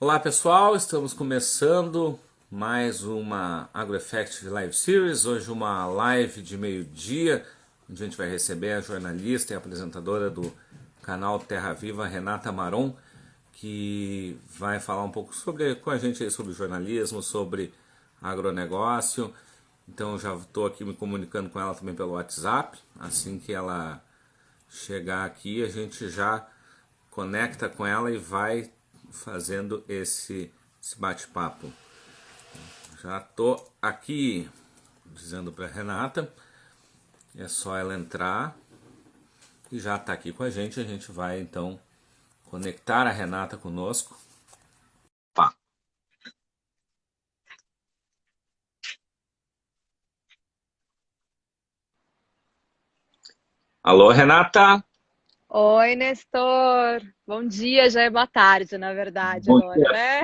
Olá pessoal, estamos começando mais uma AgroEffect Live Series. Hoje uma live de meio-dia, onde a gente vai receber a jornalista e apresentadora do canal Terra Viva, Renata Maron, que vai falar um pouco com a gente aí sobre jornalismo, sobre agronegócio. Então já estou aqui me comunicando com ela também pelo WhatsApp. Assim que ela chegar aqui, a gente já conecta com ela e vai fazendo esse bate-papo. Já estou aqui dizendo para Renata, é só ela entrar e já está aqui com a gente vai então conectar a Renata conosco. Pá. Alô, Renata? Oi, Nestor. Bom dia, já é boa tarde, na verdade, Bom agora, dia. né?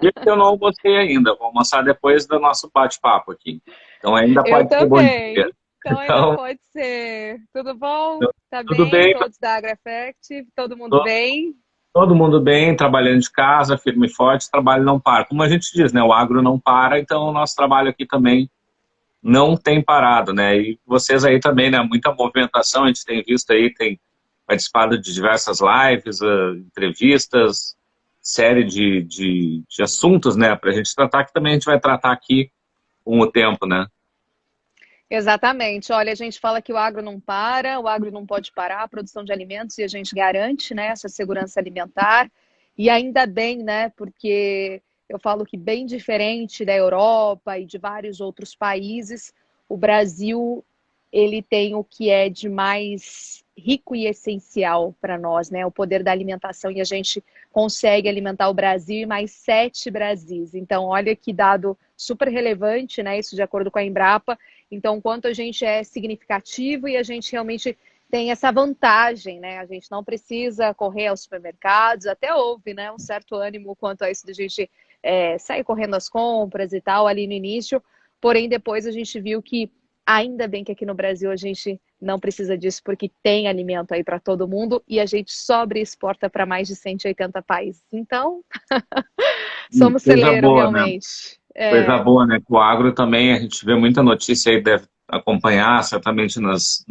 E eu não almocei ainda, vou almoçar depois do nosso bate-papo aqui. Então ainda Eu pode ser bom dia. também. Então ainda Então, pode ser. Tudo bom? Tá tudo bem? bem, Todos da AgroEffect? Todo mundo bem? todo mundo bem, trabalhando de casa, firme e forte, trabalho não para. Como a gente diz, né? O agro não para, então o nosso trabalho aqui também não tem parado, né? E vocês aí também, né? Muita movimentação, a gente tem visto aí, tem participado de diversas lives, entrevistas, série de assuntos, né? Para a gente tratar, que também a gente vai tratar aqui com o tempo, né? Exatamente. Olha, a gente fala que o agro não para, o agro não pode parar a produção de alimentos e a gente garante, né, essa segurança alimentar. E ainda bem, né, porque eu falo que bem diferente da Europa e de vários outros países, o Brasil ele tem o que é de mais rico e essencial para nós, né, o poder da alimentação e a gente consegue alimentar o Brasil e mais 7 Brasis. Então, olha que dado super relevante, né, isso de acordo com a Embrapa. Então, quanto a gente é significativo e a gente realmente tem essa vantagem, né? A gente não precisa correr aos supermercados, até houve, né, um certo ânimo quanto a isso de a gente sair correndo às compras e tal ali no início, porém depois a gente viu que ainda bem que aqui no Brasil a gente não precisa disso porque tem alimento aí para todo mundo e a gente sobra e exporta para mais de 180 países. Então, somos Coisa celeiro boa, né? realmente. Coisa boa, né? Com o agro também a gente vê muita notícia aí, deve acompanhar certamente nas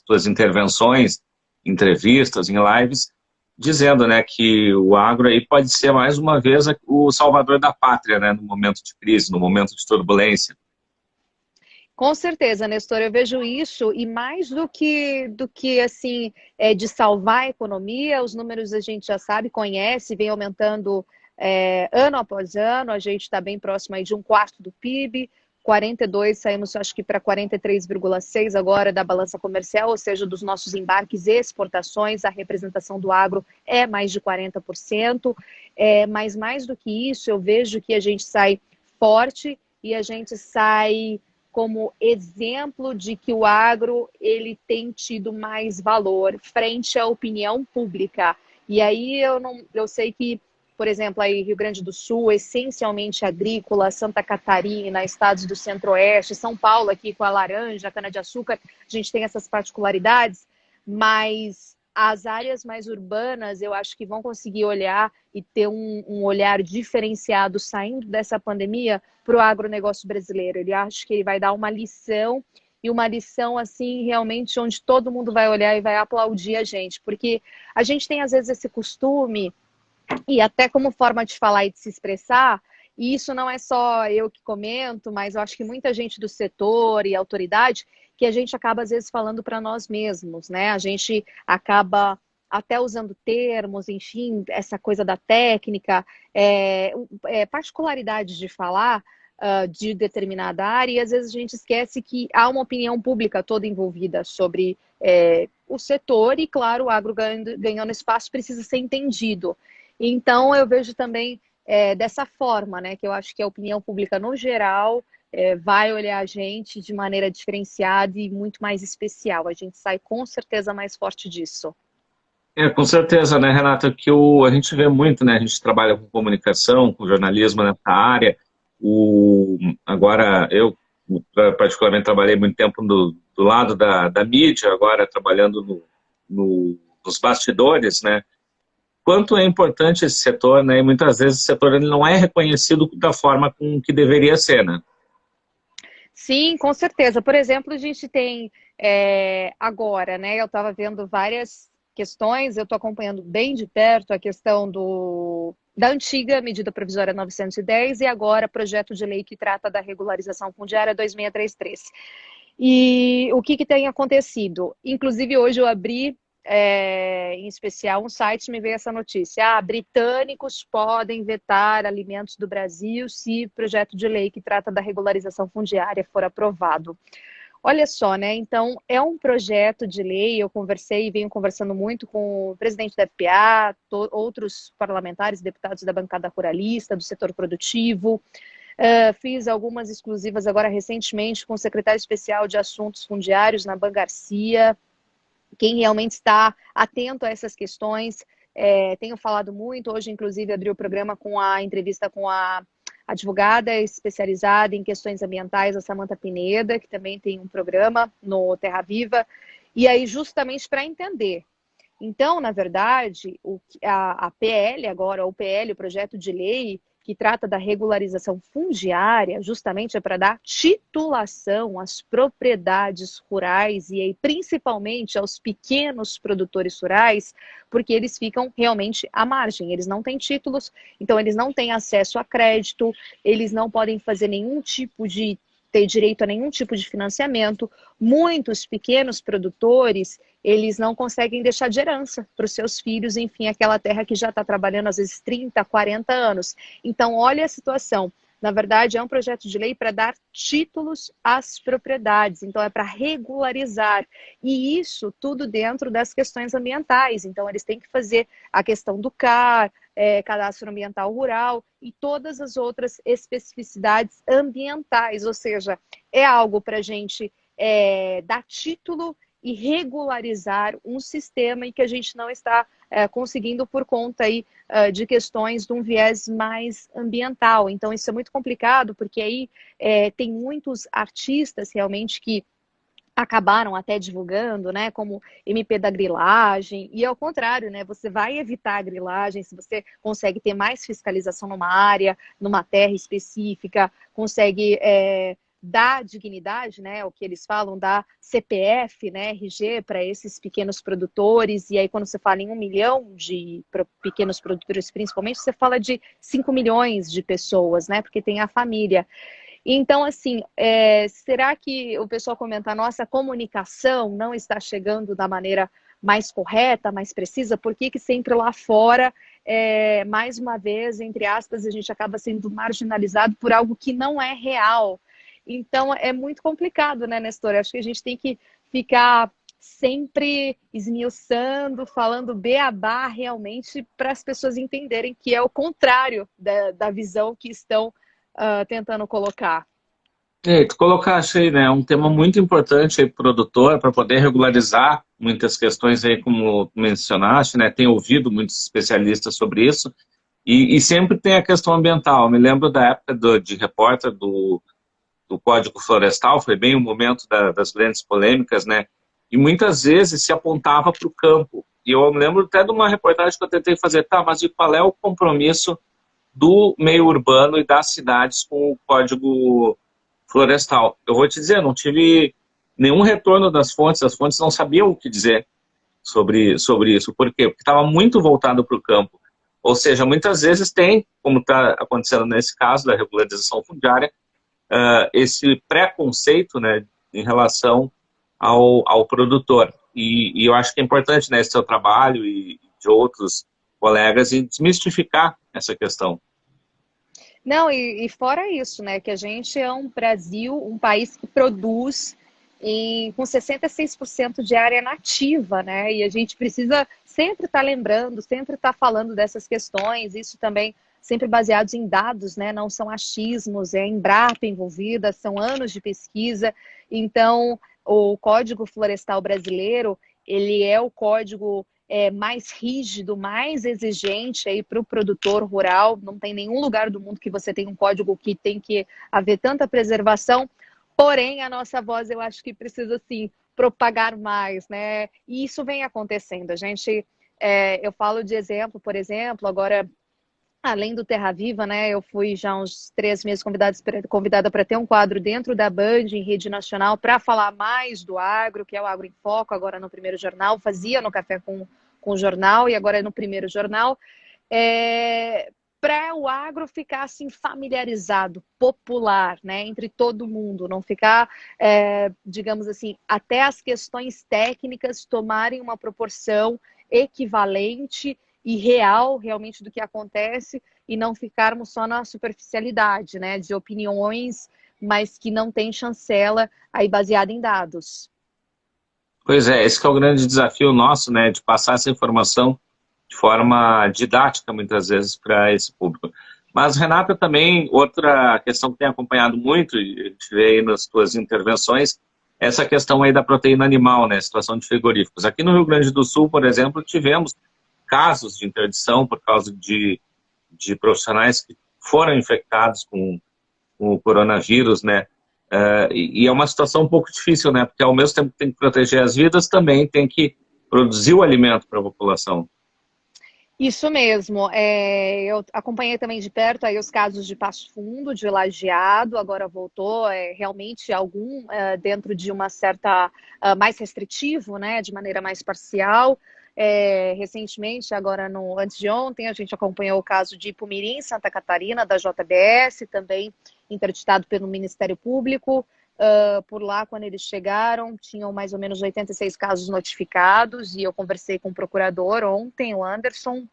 tuas intervenções, entrevistas, em lives, dizendo, né, que o agro aí pode ser mais uma vez o salvador da pátria, né, no momento de crise, no momento de turbulência. Com certeza, Nestor, eu vejo isso e mais do que assim de salvar a economia, os números a gente já sabe, conhece, vem aumentando ano após ano, a gente está bem próximo aí de um quarto do PIB, 42, saímos acho que para 43,6 agora da balança comercial, ou seja, dos nossos embarques e exportações, a representação do agro é mais de 40%, mas mais do que isso, eu vejo que a gente sai forte e a gente sai como exemplo de que o agro ele tem tido mais valor frente à opinião pública. E aí eu sei que, por exemplo, aí Rio Grande do Sul, essencialmente agrícola, Santa Catarina, estados do Centro-Oeste, São Paulo aqui com a laranja, a cana-de-açúcar, a gente tem essas particularidades, mas as áreas mais urbanas eu acho que vão conseguir olhar e ter um olhar diferenciado saindo dessa pandemia para o agronegócio brasileiro. Ele acha que ele vai dar uma lição e uma lição assim realmente onde todo mundo vai olhar e vai aplaudir a gente, porque a gente tem às vezes esse costume e até como forma de falar e de se expressar, e isso não é só eu que comento, mas eu acho que muita gente do setor e autoridade, que a gente acaba às vezes falando para nós mesmos, né? A gente acaba até usando termos, enfim, essa coisa da técnica, particularidades de falar de determinada área, e às vezes a gente esquece que há uma opinião pública toda envolvida sobre o setor, e claro, o agro ganhando espaço precisa ser entendido. Então, eu vejo também dessa forma, né, que eu acho que a opinião pública, no geral, vai olhar a gente de maneira diferenciada e muito mais especial. A gente sai com certeza mais forte disso. Com certeza, né, Renata, que a gente vê muito, né, a gente trabalha com comunicação, com jornalismo nessa área, agora eu particularmente trabalhei muito tempo do lado da mídia, agora trabalhando nos bastidores, né, quanto é importante esse setor, né? E muitas vezes o setor ele não é reconhecido da forma com que deveria ser, né? Sim, com certeza. Por exemplo, a gente tem agora, né? Eu estava vendo várias questões, eu estou acompanhando bem de perto a questão da antiga medida provisória 910 e agora projeto de lei que trata da regularização fundiária 2633. E o que tem acontecido? Inclusive, hoje eu abri, em especial, um site, me veio essa notícia. Britânicos podem vetar alimentos do Brasil se projeto de lei que trata da regularização fundiária for aprovado. Olha só, né? Então, é um projeto de lei, eu conversei e venho conversando muito com o presidente da FPA, outros parlamentares, deputados da bancada ruralista, do setor produtivo. Fiz algumas exclusivas agora recentemente com o secretário especial de Assuntos Fundiários, Naban Garcia, quem realmente está atento a essas questões. Tenho falado muito, hoje inclusive abri o programa com a entrevista com a advogada especializada em questões ambientais, a Samantha Pineda, que também tem um programa no Terra Viva, e aí justamente para entender. Então, na verdade, a PL agora, o PL, o projeto de lei, que trata da regularização fundiária, justamente é para dar titulação às propriedades rurais e aí, principalmente aos pequenos produtores rurais, porque eles ficam realmente à margem, eles não têm títulos, então eles não têm acesso a crédito, eles não podem fazer nenhum tipo de ter direito a nenhum tipo de financiamento. Muitos pequenos produtores, eles não conseguem deixar de herança para os seus filhos, enfim, aquela terra que já está trabalhando às vezes 30, 40 anos. Então, olha a situação. Na verdade, é um projeto de lei para dar títulos às propriedades, então é para regularizar. E isso tudo dentro das questões ambientais. Então, eles têm que fazer a questão do CAR, cadastro ambiental rural e todas as outras especificidades ambientais, ou seja, é algo para a gente dar título e regularizar um sistema em que a gente não está conseguindo por conta aí de questões de um viés mais ambiental. Então isso é muito complicado, porque aí tem muitos artistas realmente que acabaram até divulgando, né, como MP da grilagem, e ao contrário, né, você vai evitar a grilagem se você consegue ter mais fiscalização numa área, numa terra específica, consegue dar dignidade, né, o que eles falam, dar CPF, né, RG para esses pequenos produtores, e aí quando você fala em 1 milhão de pequenos produtores principalmente, você fala de 5 milhões de pessoas, né, porque tem a família. Então, assim, será que o pessoal comenta, nossa, a comunicação não está chegando da maneira mais correta, mais precisa? Por que sempre lá fora, mais uma vez, entre aspas, a gente acaba sendo marginalizado por algo que não é real? Então, é muito complicado, né, Nestor? Acho que a gente tem que ficar sempre esmiuçando, falando beabá realmente para as pessoas entenderem que é o contrário da visão que estão tentando colocar. Tu colocaste aí, né, um tema muito importante aí para o produtor, para poder regularizar muitas questões aí, como mencionaste, né, tem ouvido muitos especialistas sobre isso, e sempre tem a questão ambiental. Eu me lembro da época de repórter do Código Florestal, foi bem o momento das grandes polêmicas, né, e muitas vezes se apontava para o campo. E eu me lembro até de uma reportagem que eu tentei fazer, tá, mas e qual é o compromisso do meio urbano e das cidades com o Código Florestal? Eu vou te dizer, não tive nenhum retorno das fontes, as fontes não sabiam o que dizer sobre isso. Por quê? Porque estava muito voltado para o campo. Ou seja, muitas vezes tem, como está acontecendo nesse caso da regularização fundiária, esse preconceito, né, em relação ao produtor. E eu acho que é importante, né, esse seu trabalho e de outros colegas em desmistificar essa questão. Não, e fora isso, né, que a gente é um Brasil, um país que produz com 66% de área nativa, né, e a gente precisa sempre estar lembrando, sempre estar falando dessas questões, isso também sempre baseados em dados, né, não são achismos, é a Embrapa envolvida, são anos de pesquisa, então o Código Florestal Brasileiro, ele é o código mais rígido, mais exigente aí para o produtor rural. Não tem nenhum lugar do mundo que você tenha um código que tem que haver tanta preservação. Porém, a nossa voz, eu acho que precisa, sim, propagar mais, né? E isso vem acontecendo. A gente Eu falo de exemplo, por exemplo, agora, além do Terra Viva, né? Eu fui já uns 3 meses convidada para ter um quadro dentro da Band, em rede nacional, para falar mais do agro, que é o Agro em Foco, agora no primeiro jornal. Fazia no Café com o Jornal e agora é no primeiro jornal. Para o agro ficar assim familiarizado, popular, né, entre todo mundo, não ficar, digamos assim, até as questões técnicas tomarem uma proporção equivalente e real, realmente, do que acontece, e não ficarmos só na superficialidade, né, de opiniões, mas que não tem chancela aí baseada em dados. Pois é, esse que é o grande desafio nosso, né, de passar essa informação de forma didática, muitas vezes, para esse público. Mas, Renata, também, outra questão que tem acompanhado muito, e a gente vê aí nas tuas intervenções, essa questão aí da proteína animal, né, situação de frigoríficos. Aqui no Rio Grande do Sul, por exemplo, tivemos casos de interdição por causa de profissionais que foram infectados com o coronavírus, né, e é uma situação um pouco difícil, né, porque ao mesmo tempo que tem que proteger as vidas, também tem que produzir o alimento para a população. Isso mesmo. Eu acompanhei também de perto aí os casos de Passo Fundo, de Lajeado, agora voltou realmente algum dentro de uma certa mais restritivo, né, de maneira mais parcial. Recentemente, agora antes de ontem, a gente acompanhou o caso de Ipumirim, Santa Catarina, da JBS, também interditado pelo Ministério Público. Por lá, quando eles chegaram, tinham mais ou menos 86 casos notificados, e eu conversei com o procurador ontem, o Anderson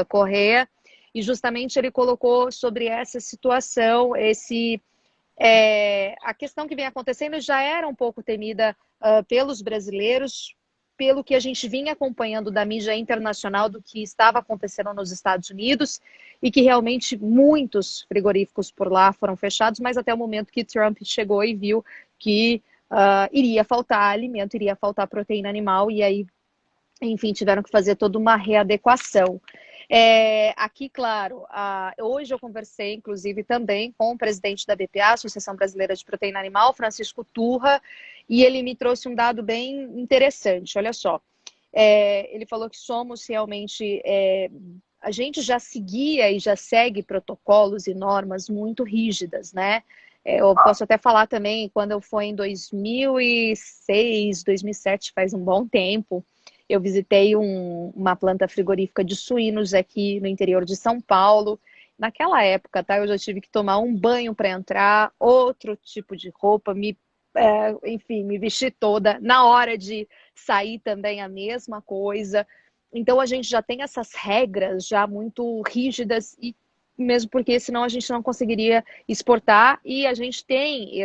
Corrêa, e justamente ele colocou sobre essa situação, a questão que vem acontecendo já era um pouco temida pelos brasileiros, pelo que a gente vinha acompanhando da mídia internacional do que estava acontecendo nos Estados Unidos, e que realmente muitos frigoríficos por lá foram fechados, mas até o momento que Trump chegou e viu que iria faltar alimento, iria faltar proteína animal, e aí, enfim, tiveram que fazer toda uma readequação. Aqui, claro, hoje eu conversei, inclusive, também com o presidente da BPA, Associação Brasileira de Proteína Animal, Francisco Turra, e ele me trouxe um dado bem interessante. Olha só, ele falou que somos realmente... a gente já seguia e já segue protocolos e normas muito rígidas, né? Eu posso até falar também, quando eu fui em 2006, 2007, faz um bom tempo, eu visitei uma planta frigorífica de suínos aqui no interior de São Paulo. Naquela época, tá, eu já tive que tomar um banho para entrar, outro tipo de roupa, enfim, me vestir toda. Na hora de sair também a mesma coisa. Então a gente já tem essas regras já muito rígidas, e mesmo porque senão a gente não conseguiria exportar, e a gente tem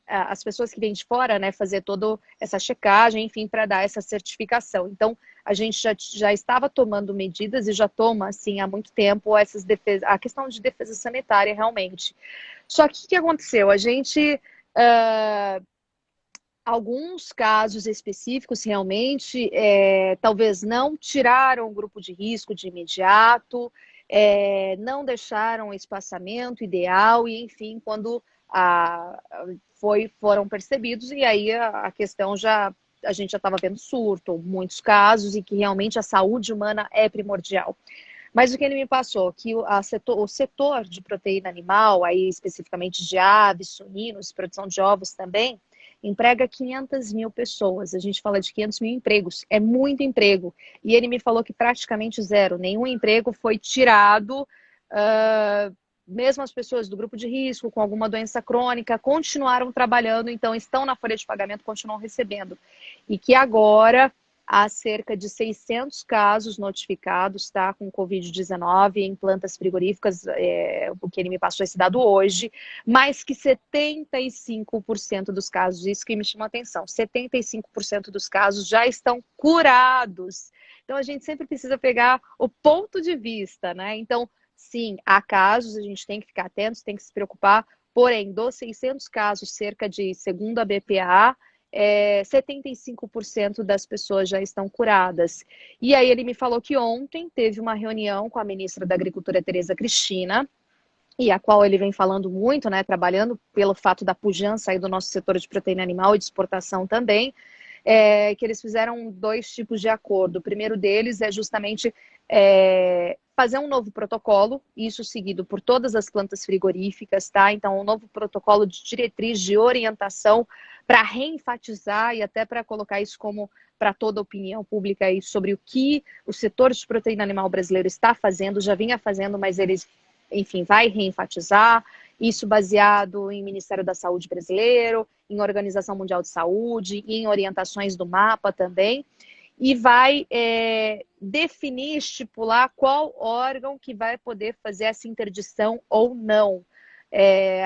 as pessoas que vêm de fora, né, fazer toda essa checagem, enfim, para dar essa certificação. Então, a gente já estava tomando medidas, e já toma, assim, há muito tempo, a questão de defesa sanitária, realmente. Só que o que aconteceu? A gente... alguns casos específicos, realmente, talvez não tiraram o grupo de risco de imediato, não deixaram o espaçamento ideal, e, enfim, quando foram percebidos, e aí a questão a gente já estava vendo surto, muitos casos, e que realmente a saúde humana é primordial. Mas o que ele me passou, que o setor de proteína animal, aí especificamente de aves, suínos, produção de ovos também, emprega 500 mil pessoas. A gente fala de 500 mil empregos, é muito emprego. E ele me falou que praticamente zero, nenhum emprego foi tirado. Mesmo as pessoas do grupo de risco, com alguma doença crônica, continuaram trabalhando, então estão na folha de pagamento, continuam recebendo. E que agora há cerca de 600 casos notificados, tá, com Covid-19 em plantas frigoríficas, o que ele me passou esse dado hoje, mas que 75% dos casos, isso que me chamou a atenção, 75% dos casos já estão curados. Então a gente sempre precisa pegar o ponto de vista, né? Então, sim, há casos, a gente tem que ficar atentos, tem que se preocupar, porém, dos 600 casos, cerca de, segundo a BPA, 75% das pessoas já estão curadas. E aí ele me falou que ontem teve uma reunião com a ministra da Agricultura, Tereza Cristina, e a qual ele vem falando muito, né, trabalhando pelo fato da pujança aí do nosso setor de proteína animal e de exportação também, que eles fizeram 2 tipos de acordo. O primeiro deles é justamente fazer um novo protocolo, isso seguido por todas as plantas frigoríficas, tá? Então, um novo protocolo de diretriz, de orientação, para reenfatizar e até para colocar isso como para toda a opinião pública aí sobre o que o setor de proteína animal brasileiro está fazendo, já vinha fazendo, mas eles, enfim, vai reenfatizar, isso baseado em Ministério da Saúde brasileiro, em Organização Mundial de Saúde, em orientações do MAPA também, e vai definir, estipular qual órgão que vai poder fazer essa interdição ou não.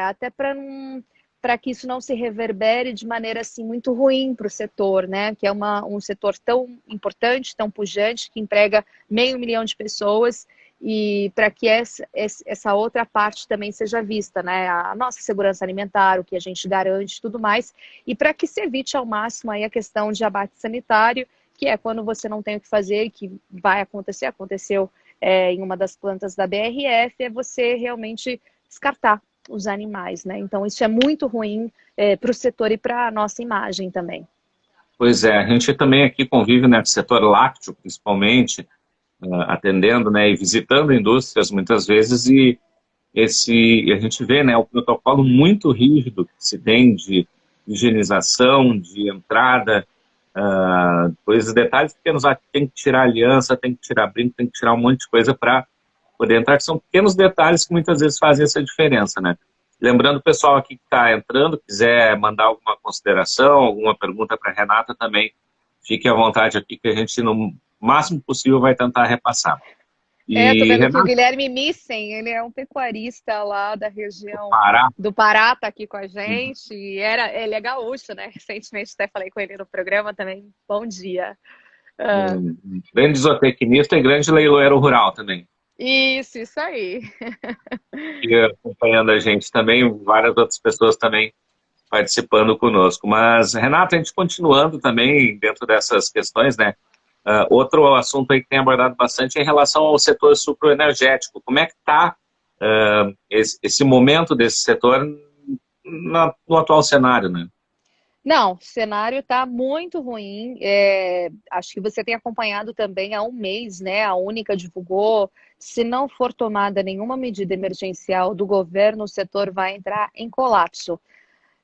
Até para que isso não se reverbere de maneira assim muito ruim para o setor, né? Que é um setor tão importante, tão pujante, que emprega 500 mil de pessoas, e para que essa outra parte também seja vista, né? A nossa segurança alimentar, o que a gente garante, tudo mais, e para que se evite ao máximo aí a questão de abate sanitário, que é quando você não tem o que fazer, que vai acontecer, aconteceu em uma das plantas da BRF, é você realmente descartar os animais, né? Então isso é muito ruim para o setor e para a nossa imagem também. Pois é, a gente também aqui convive, né, com o setor lácteo, principalmente, atendendo, né, e visitando indústrias muitas vezes, e a gente vê, né, o protocolo muito rígido que se tem de higienização, de entrada, coisas, detalhes pequenos, tem que tirar aliança, tem que tirar brinco, tem que tirar um monte de coisa para poder entrar, que são pequenos detalhes que muitas vezes fazem essa diferença, né? Lembrando o pessoal aqui que está entrando, quiser mandar alguma consideração, alguma pergunta para a Renata também, fique à vontade aqui, que a gente, no máximo possível, vai tentar repassar. Tô E, vendo que o Renata, Guilherme Missen, ele é um pecuarista lá da região Pará, do Pará, tá aqui com a gente, e ele é gaúcho, né? Recentemente até falei com ele no programa também. Bom dia. um grande zootecnista e grande leiloeiro rural também, Isso aí. e acompanhando a gente também, várias outras pessoas também participando conosco. Mas, Renata, a gente continuando também dentro dessas questões, né? Outro assunto aí que tem abordado bastante é em relação ao setor sucroenergético. Como é que está esse momento desse setor no atual cenário, né? Não, o cenário está muito ruim. Acho que você tem acompanhado também há um mês, né? A Única divulgou, se não for tomada nenhuma medida emergencial do governo, o setor vai entrar em colapso.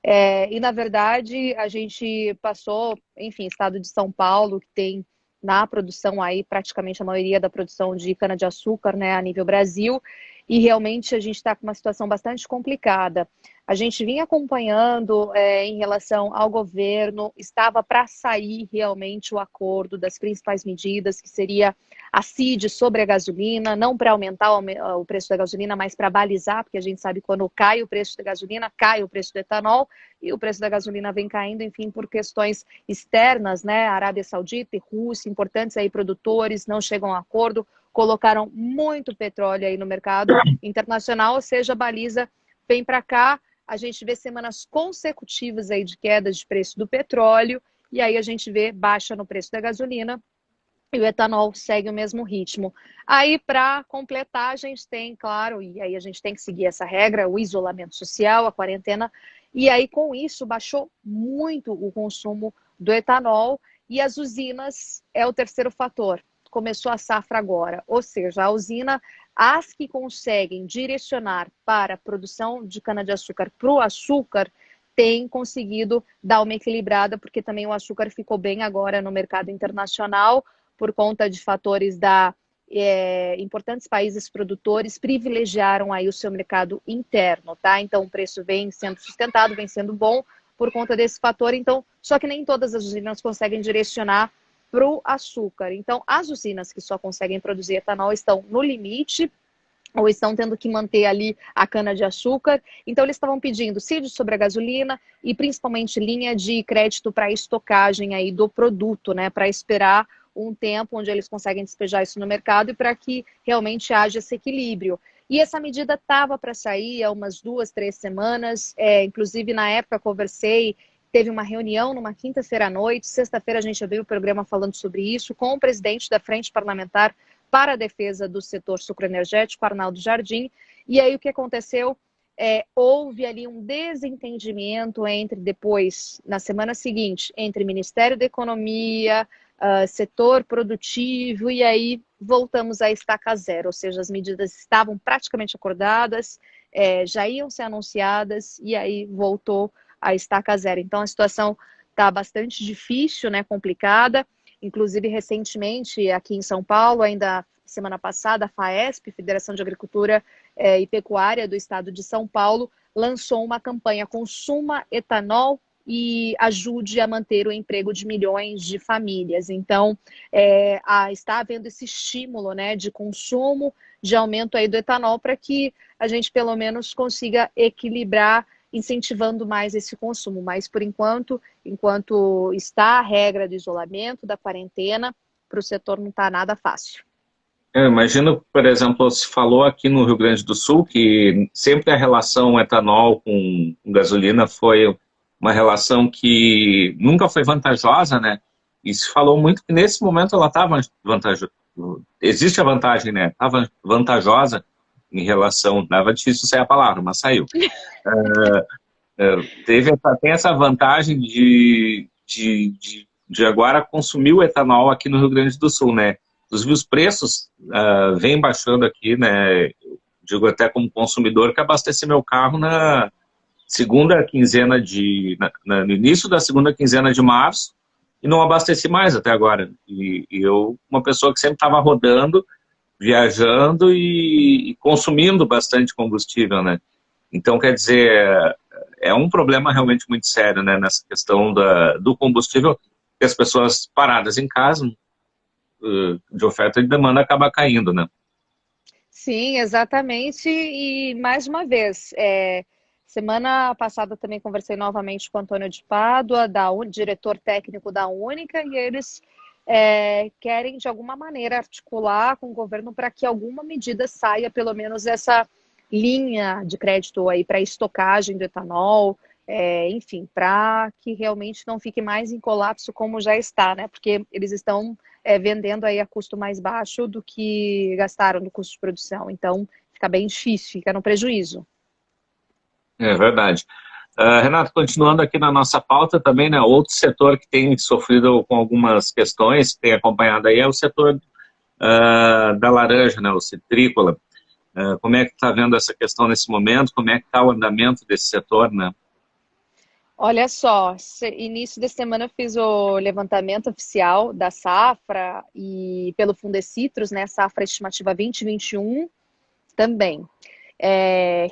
E, na verdade, a gente passou, enfim, estado de São Paulo, que tem na produção aí praticamente a maioria da produção de cana-de-açúcar, né, a nível Brasil, e realmente a gente está com uma situação bastante complicada. A gente vinha acompanhando em relação ao governo, estava para sair realmente o acordo das principais medidas, que seria a CID sobre a gasolina, não para aumentar o preço da gasolina, mas para balizar, porque a gente sabe que quando cai o preço da gasolina, cai o preço do etanol, e o preço da gasolina vem caindo, enfim, por questões externas, né? Arábia Saudita e Rússia, importantes aí produtores, não chegam a acordo, colocaram muito petróleo aí no mercado internacional, ou seja, a baliza vem para cá, a gente vê semanas consecutivas aí de queda de preço do petróleo, e aí a gente vê baixa no preço da gasolina, e o etanol segue o mesmo ritmo. Aí, para completar, a gente tem, claro, e aí a gente tem que seguir essa regra, o isolamento social, a quarentena, e aí com isso baixou muito o consumo do etanol, e as usinas é o terceiro fator. Começou a safra agora, ou seja, a usina, as que conseguem direcionar para a produção de cana-de-açúcar para o açúcar, tem conseguido dar uma equilibrada, porque também o açúcar ficou bem agora no mercado internacional, por conta de fatores importantes países produtores privilegiaram aí o seu mercado interno, tá? Então o preço vem sendo sustentado, vem sendo bom por conta desse fator. Então, só que nem todas as usinas conseguem direcionar para o açúcar. Então, as usinas que só conseguem produzir etanol estão no limite, ou estão tendo que manter ali a cana-de-açúcar. Então, eles estavam pedindo CID sobre a gasolina e principalmente linha de crédito para estocagem aí do produto, né? Para esperar um tempo onde eles conseguem despejar isso no mercado e para que realmente haja esse equilíbrio. E essa medida estava para sair há umas 2, 3 semanas. Inclusive, na época, conversei, teve uma reunião numa quinta-feira à noite. Sexta-feira, a gente abriu o programa falando sobre isso com o presidente da Frente Parlamentar para a Defesa do Setor Sucroenergético, Arnaldo Jardim. E aí, o que aconteceu? houve ali um desentendimento depois, na semana seguinte, entre Ministério da Economia, setor produtivo, e aí voltamos à estaca zero, ou seja, as medidas estavam praticamente acordadas, já iam ser anunciadas, e aí voltou à estaca zero. Então a situação está bastante difícil, né, complicada. Inclusive, recentemente, aqui em São Paulo, ainda semana passada, a FAESP, Federação de Agricultura e Pecuária do Estado de São Paulo, lançou uma campanha Consuma Etanol e ajude a manter o emprego de milhões de famílias. Então, está havendo esse estímulo, né, de consumo, de aumento aí do etanol, para que a gente, pelo menos, consiga equilibrar, incentivando mais esse consumo. Mas, por enquanto está a regra do isolamento, da quarentena, para o setor não está nada fácil. Eu imagino, por exemplo, se falou aqui no Rio Grande do Sul que sempre a relação etanol com gasolina foi uma relação que nunca foi vantajosa, né? E se falou muito que nesse momento ela estava vantajosa. Existe a vantagem, né? Estava vantajosa em relação, estava difícil sair a palavra, mas saiu. Tem essa vantagem de agora consumir o etanol aqui no Rio Grande do Sul, né? Inclusive os preços vêm baixando aqui, né? Digo até como consumidor que abasteci meu carro na segunda quinzena no início da segunda quinzena de março e não abasteci mais até agora. E eu, uma pessoa que sempre estava rodando, viajando e consumindo bastante combustível, né? Então, quer dizer, é um problema realmente muito sério, né, nessa questão do combustível, que as pessoas paradas em casa, de oferta e demanda, acaba caindo, né? Sim, exatamente. E mais uma vez, semana passada também conversei novamente com o Antônio de Pádua, diretor técnico da Única, e eles querem, de alguma maneira, articular com o governo para que alguma medida saia, pelo menos essa linha de crédito aí para estocagem do etanol, enfim, para que realmente não fique mais em colapso como já está, né? Porque eles estão vendendo aí a custo mais baixo do que gastaram no custo de produção. Então, fica bem difícil, fica no prejuízo. É verdade. Renato, continuando aqui na nossa pauta também, né, outro setor que tem sofrido com algumas questões, que tem acompanhado aí, é o setor da laranja, né, o citrícola. Como é que está vendo essa questão nesse momento? Como é que está o andamento desse setor, né? Olha só, início da semana eu fiz o levantamento oficial da safra e pelo Fundecitrus, né, safra estimativa 2021 também.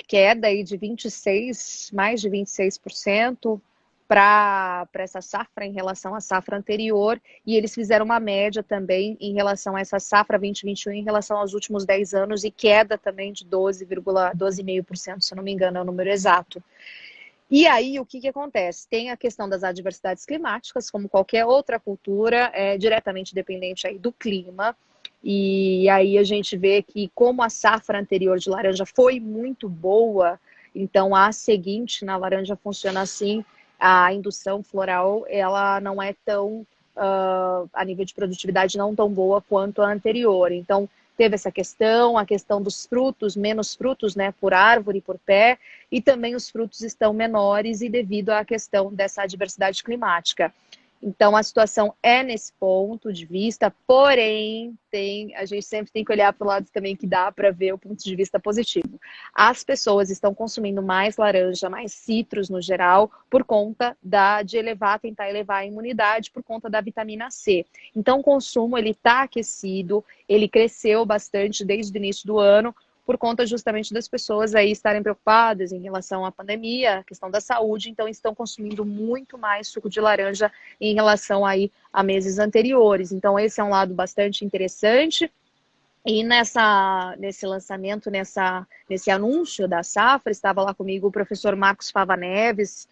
Queda aí de 26, mais de 26% para essa safra em relação à safra anterior, e eles fizeram uma média também em relação a essa safra 2021 em relação aos últimos 10 anos, e queda também de 12,5%, se eu não me engano é o número exato. E aí, o que acontece? Tem a questão das adversidades climáticas, como qualquer outra cultura, diretamente dependente aí do clima. E aí a gente vê que, como a safra anterior de laranja foi muito boa, então a seguinte na laranja funciona assim: a indução floral, ela não é tão, a nível de produtividade, não tão boa quanto a anterior. Então, teve essa questão, a questão dos frutos, menos frutos, né, por árvore, por pé, e também os frutos estão menores e devido à questão dessa adversidade climática. Então, a situação é nesse ponto de vista, porém, a gente sempre tem que olhar para o lado também que dá para ver o ponto de vista positivo. As pessoas estão consumindo mais laranja, mais citros no geral, por conta tentar elevar a imunidade, por conta da vitamina C. Então, o consumo ele está aquecido, ele cresceu bastante desde o início do ano, por conta justamente das pessoas aí estarem preocupadas em relação à pandemia, a questão da saúde, então estão consumindo muito mais suco de laranja em relação aí a meses anteriores. Então esse é um lado bastante interessante. E nesse lançamento, nesse anúncio da safra, estava lá comigo o professor Marcos Fava Neves,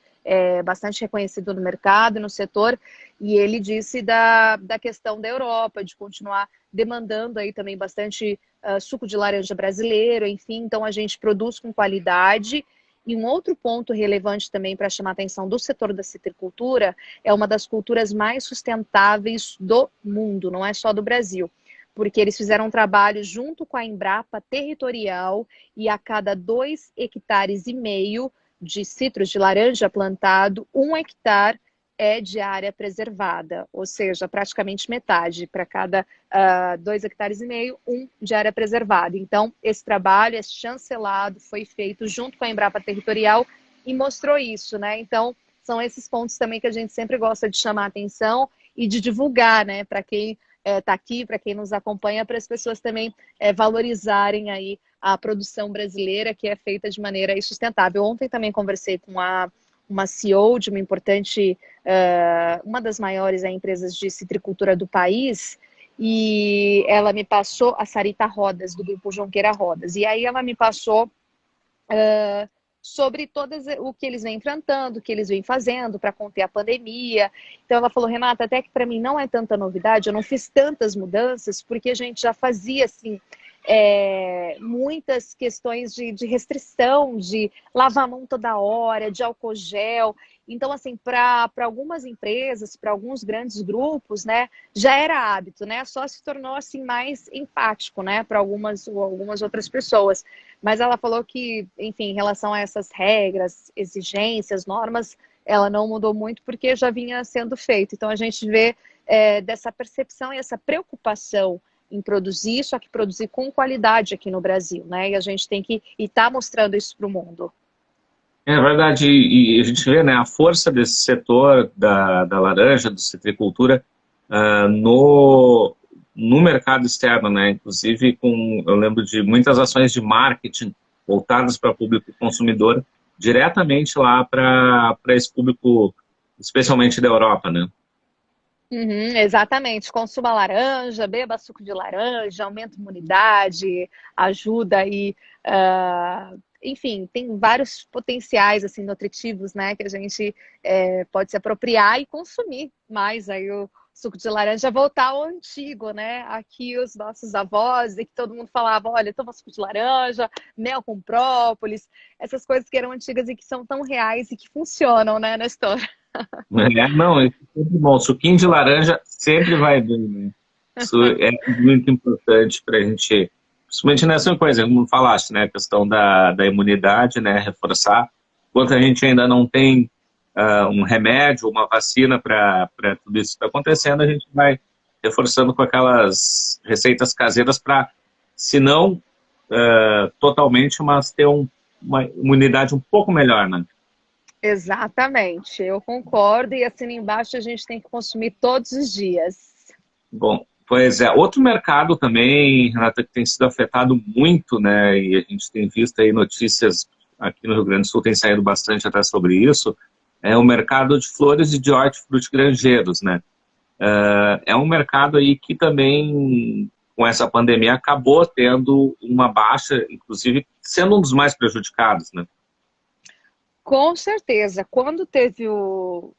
bastante reconhecido no mercado, no setor, e ele disse da questão da Europa, de continuar demandando aí também bastante suco de laranja brasileiro, enfim, então a gente produz com qualidade. E um outro ponto relevante também para chamar a atenção do setor da citricultura, é uma das culturas mais sustentáveis do mundo, não é só do Brasil. porque eles fizeram um trabalho junto com a Embrapa territorial e a cada 2,5 hectares de citros de laranja plantado, 1 hectare é de área preservada, ou seja, praticamente metade, para cada 2,5 hectares, de área preservada. Então, esse trabalho é chancelado, foi feito junto com a Embrapa territorial e mostrou isso, né? Então, são esses pontos também que a gente sempre gosta de chamar a atenção e de divulgar, né, para quem está aqui, para quem nos acompanha, para as pessoas também valorizarem aí a produção brasileira, que é feita de maneira aí sustentável. Ontem também conversei com uma CEO de uma importante, uma das maiores empresas de citricultura do país, e ela me passou, a Sarita Rodas, do grupo Jonqueira Rodas, e aí ela me passou sobre todas o que eles vêm enfrentando, o que eles vêm fazendo para conter a pandemia. Então ela falou, Renata, até que para mim não é tanta novidade, eu não fiz tantas mudanças, porque a gente já fazia assim muitas questões de restrição, de lavar a mão toda hora, de álcool gel. Então, assim, para algumas empresas, para alguns grandes grupos, né, já era hábito, né? Só se tornou assim mais empático, né, para algumas outras pessoas. Mas ela falou que, enfim, em relação a essas regras, exigências, normas, ela não mudou muito porque já vinha sendo feito. Então, a gente vê dessa percepção e essa preocupação em produzir, só que produzir com qualidade aqui no Brasil, né? E a gente tem que estar mostrando isso para o mundo. É verdade, e a gente vê, né, a força desse setor da laranja, do citricultura, no mercado externo, né? Inclusive, eu lembro de muitas ações de marketing voltadas para o público consumidor, diretamente lá para esse público, especialmente da Europa, né? Uhum, exatamente, consuma laranja, beba suco de laranja, aumenta a imunidade, ajuda aí, enfim, tem vários potenciais assim nutritivos, né, que a gente pode se apropriar e consumir mais aí o suco de laranja, voltar ao antigo, né? Aqui os nossos avós, e que todo mundo falava, olha, toma suco de laranja, mel com própolis, essas coisas que eram antigas e que são tão reais e que funcionam, né, na história. Não, é sempre bom. Suquinho de laranja sempre vai bem, né? Isso é muito importante para a gente, principalmente nessa coisa, como falaste, né? A questão da imunidade, né? Reforçar. Enquanto a gente ainda não tem um remédio, uma vacina para tudo isso que está acontecendo, a gente vai reforçando com aquelas receitas caseiras para, se não totalmente, mas ter uma imunidade um pouco melhor, né? Exatamente, eu concordo, e assim embaixo a gente tem que consumir todos os dias. Bom, pois é. Outro mercado também, Renata, que tem sido afetado muito, né? E a gente tem visto aí notícias aqui no Rio Grande do Sul, tem saído bastante até sobre isso, é o mercado de flores e de hortifrutigranjeiros, né? É um mercado aí que também, com essa pandemia, acabou tendo uma baixa, inclusive sendo um dos mais prejudicados, né? Com certeza, quando teve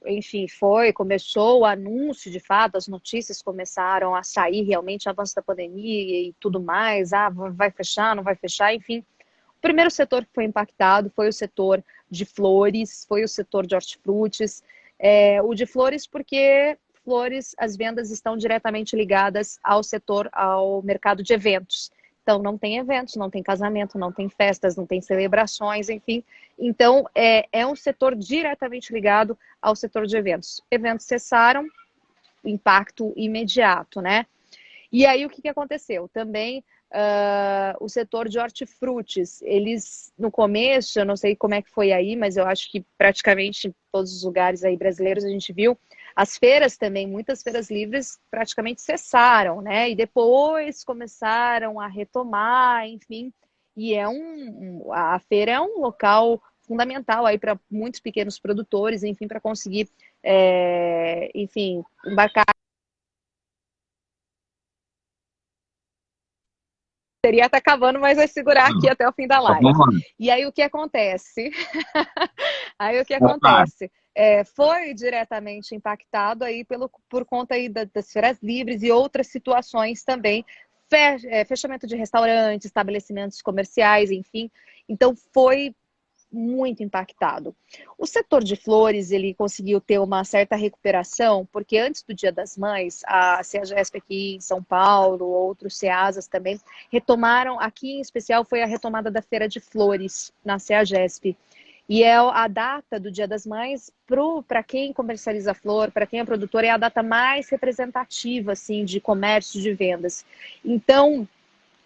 enfim, começou o anúncio de fato, as notícias começaram a sair realmente, o avanço da pandemia e tudo mais, vai fechar, não vai fechar, enfim. O primeiro setor que foi impactado foi o setor de flores, foi o setor de hortifrutis, o de flores porque flores, as vendas estão diretamente ligadas ao mercado de eventos. Então, não tem eventos, não tem casamento, não tem festas, não tem celebrações, enfim. Então, é um setor diretamente ligado ao setor de eventos. Eventos cessaram, impacto imediato, né? E aí, o que aconteceu? Também o setor de hortifrutis, eles, no começo, eu não sei como é que foi aí, mas eu acho que praticamente em todos os lugares aí brasileiros a gente viu, as feiras também, muitas feiras livres praticamente cessaram, né? E depois começaram a retomar, enfim. E a feira é um local fundamental aí para muitos pequenos produtores, enfim, para conseguir, enfim, embarcar. Teria estar acabando, mas vai segurar aqui até o fim da live. E aí o que acontece? Foi diretamente impactado aí por conta aí das feiras livres e outras situações também, fechamento de restaurantes, estabelecimentos comerciais, enfim. Então foi muito impactado. O setor de flores, ele conseguiu ter uma certa recuperação, porque antes do Dia das Mães, a CEAGESP aqui em São Paulo, outros CEASAs também, retomaram, aqui em especial foi a retomada da Feira de Flores na CEAGESP. E é a data do Dia das Mães, para quem comercializa flor, para quem é produtor, é a data mais representativa assim, de comércio, de vendas. Então,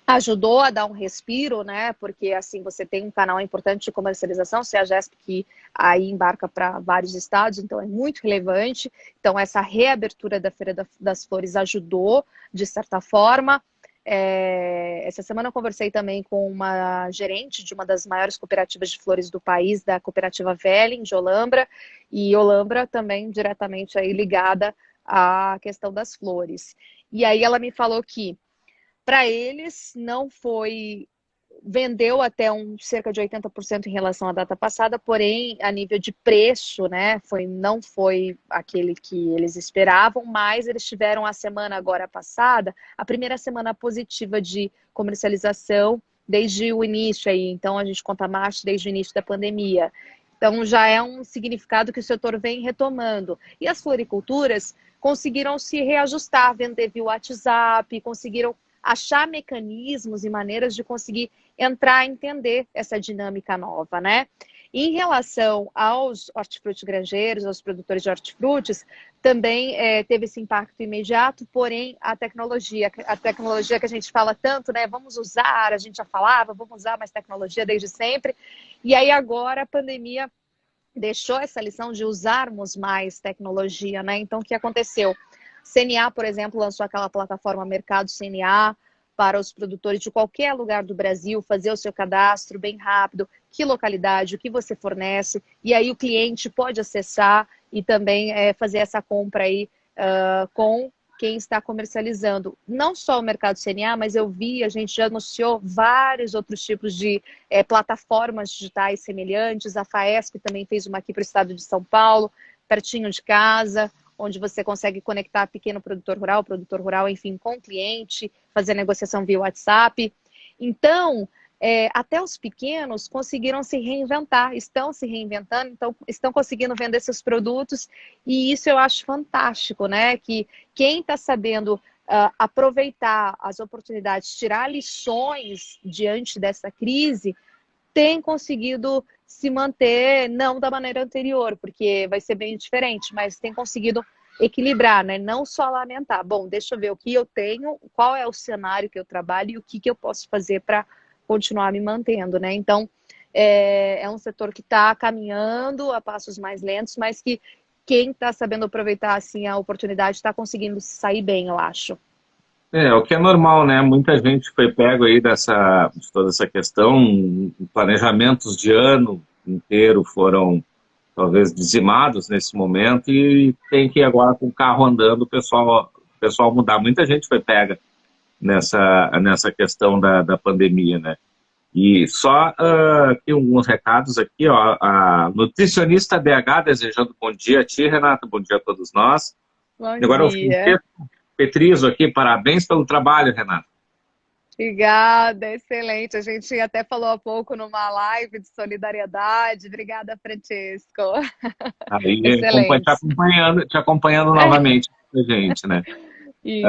ajudou a dar um respiro, né? Porque assim você tem um canal importante de comercialização, se a GESP que aí embarca para vários estados, então é muito relevante. Então essa reabertura da Feira das Flores ajudou de certa forma. Essa semana eu conversei também com uma gerente de uma das maiores cooperativas de flores do país, da cooperativa Velling, de Olambra, e Olambra também diretamente aí ligada à questão das flores. E aí ela me falou que para eles, não foi. Vendeu até cerca de 80% em relação à data passada, porém, a nível de preço, né, não foi aquele que eles esperavam, mas eles tiveram a semana agora passada, a primeira semana positiva de comercialização desde o início aí. Então, a gente conta março desde o início da pandemia. Então, já é um significado que o setor vem retomando. E as floriculturas conseguiram se reajustar, vender via WhatsApp, conseguiram achar mecanismos e maneiras de conseguir entrar, entender essa dinâmica nova, né? Em relação aos hortifrutigranjeiros, aos produtores de hortifrutis, também teve esse impacto imediato, porém a tecnologia que a gente fala tanto, né? Vamos usar, a gente já falava, vamos usar mais tecnologia desde sempre, e aí agora a pandemia deixou essa lição de usarmos mais tecnologia, né? Então, o que aconteceu? CNA, por exemplo, lançou aquela plataforma Mercado CNA para os produtores de qualquer lugar do Brasil fazer o seu cadastro bem rápido, que localidade, o que você fornece, e aí o cliente pode acessar e também fazer essa compra aí com quem está comercializando. Não só o Mercado CNA, mas a gente já anunciou vários outros tipos de plataformas digitais semelhantes. A FAESP também fez uma aqui para o estado de São Paulo, pertinho de casa, onde você consegue conectar pequeno produtor rural, enfim, com o cliente, fazer negociação via WhatsApp. Então, até os pequenos conseguiram se reinventar, estão se reinventando, então estão conseguindo vender seus produtos, e isso eu acho fantástico, né? Que quem está sabendo aproveitar as oportunidades, tirar lições diante dessa crise, tem conseguido se manter, não da maneira anterior, porque vai ser bem diferente, mas tem conseguido equilibrar, né? Não só lamentar. Bom, deixa eu ver o que eu tenho, qual é o cenário que eu trabalho e o que eu posso fazer para continuar me mantendo, né? Então, é um setor que está caminhando a passos mais lentos, mas que quem está sabendo aproveitar assim a oportunidade está conseguindo sair bem, eu acho. O que é normal, né? Muita gente foi pego aí de toda essa questão, planejamentos de ano inteiro foram talvez dizimados nesse momento e tem que ir agora com o carro andando o pessoal mudar. Muita gente foi pega nessa questão da pandemia, né? E só aqui alguns recados aqui, ó, a nutricionista BH desejando bom dia a ti, Renata, bom dia a todos nós. Bom E agora o dia. Petrizo aqui, parabéns pelo trabalho, Renata. Obrigada, excelente. A gente até falou há pouco numa live de solidariedade. Obrigada, Francesco. Aí Excelente. te acompanhando novamente, gente, né? Isso.